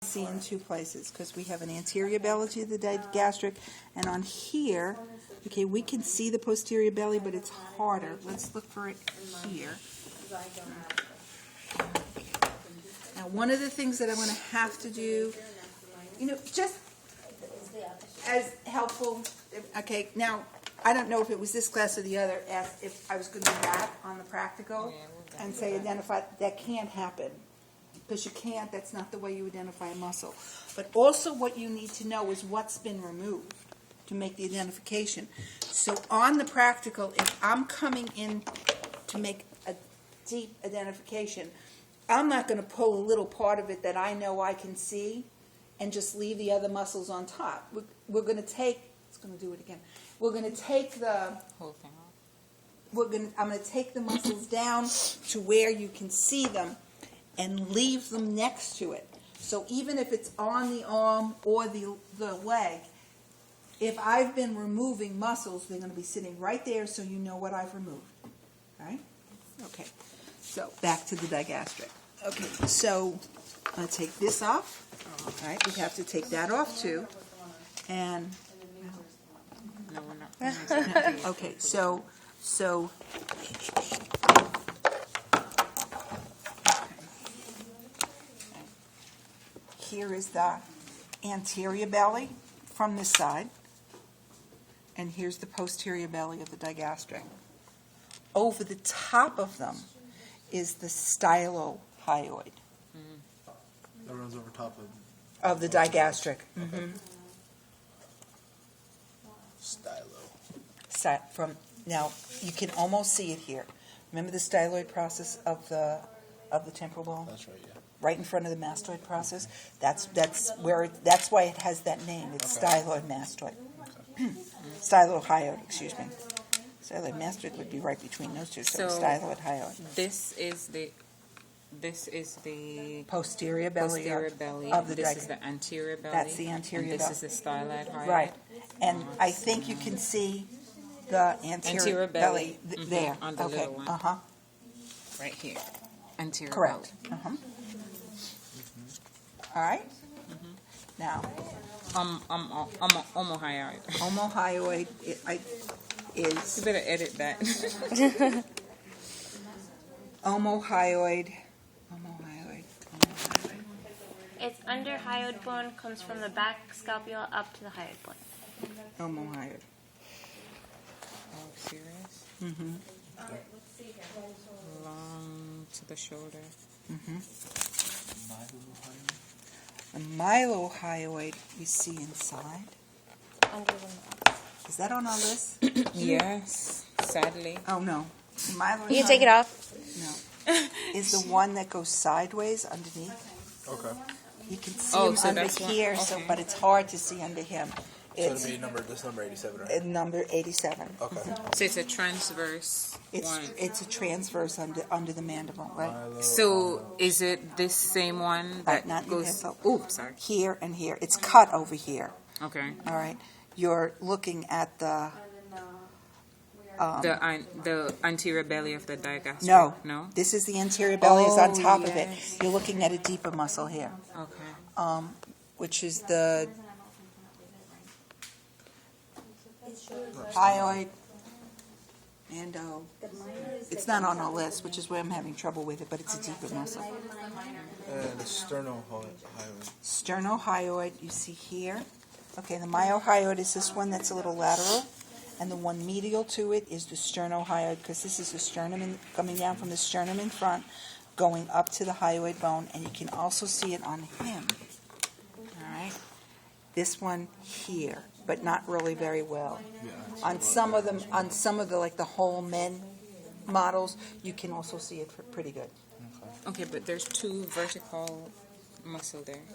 see in two places because we have an anterior belly to the digastric, and on here, okay, we can see the posterior belly, but it's harder. Let's look for it here. Now, one of the things that I'm going to have to do, just as helpful, okay, now, I don't know if it was this class or the other, asked if I was going to do that on the practical and say identify. That can't happen. Because you can't, that's not the way you identify a muscle. But also what you need to know is what's been removed to make the identification. So on the practical, if I'm coming in to make a deep identification, I'm not going to pull a little part of it that I know I can see and just leave the other muscles on top. We're going to take, it's going to do it again. We're going to take the whole thing off. I'm going to take the muscles down to where you can see them and leave them next to it. So even if it's on the arm or the leg, if I've been removing muscles, they're going to be sitting right there so you know what I've removed. All right? Okay. So back to the digastric. Okay, so I'm going to take this off. All right, we have to take that off too. And No, we're not. okay, so here is the anterior belly from this side, and here's the posterior belly of the digastric. Over the top of them is the stylohyoid That runs over top of the digastric. Mm-hmm. Stylo. Now you can almost see it here. Remember the styloid process of the temporal bone? That's right, yeah. Right in front of the mastoid process. That's why it has that name. It's styloid mastoid. Stylohyoid, excuse me. Styloid mastoid would be right between those two. So styloid hyoid. This is the Posterior belly of the This is the anterior belly. That's the anterior and belly. This is the styloid hyoid. Right. And I think you can see the anterior belly there. on the okay. little one. Uh-huh. Right here. Anterior Correct. belly. Uh-huh. All right. Now, Omohyoid. omohyoid You is better edit that. omohyoid. Its under hyoid bone comes from the back scapula up to the hyoid bone. Omohyoid. Oh, serious? Mm-hmm. Long to the shoulder. The mylohyoid you see inside. Under the Is that on our list? Yes, sadly. Oh no. The mylohyoid, You can take it off. No. Is the one that goes sideways underneath. Okay. You can see Oh, him so under that's one- here, okay. but it's hard to see under him. So It's it'll be this number 87, right? number 87. Okay. So it's a transverse one. It's a transverse under the mandible, right? So is it this same one that not in goes? here, Oh, sorry. Here and here. It's cut over here. Okay. All right. You're looking at the The anterior belly of the digastric. no. No. This is the anterior belly. Is on Oh, top of it. yes. You're looking at a deeper muscle here, Okay. which is the hyoid. Mando. It's not on our list, which is why I'm having trouble with it, but it's a deeper muscle. The sternohyoid. Sternohyoid, you see here. Okay, the myohyoid is this one that's a little lateral, and the one medial to it is the sternohyoid, because this is the sternum coming down from the sternum in front, going up to the hyoid bone, and you can also see it on him. All right, this one here, but not really very well. Yeah. On some of the like the whole men models, you can also see it pretty good. Okay, but there's two vertical muscle there.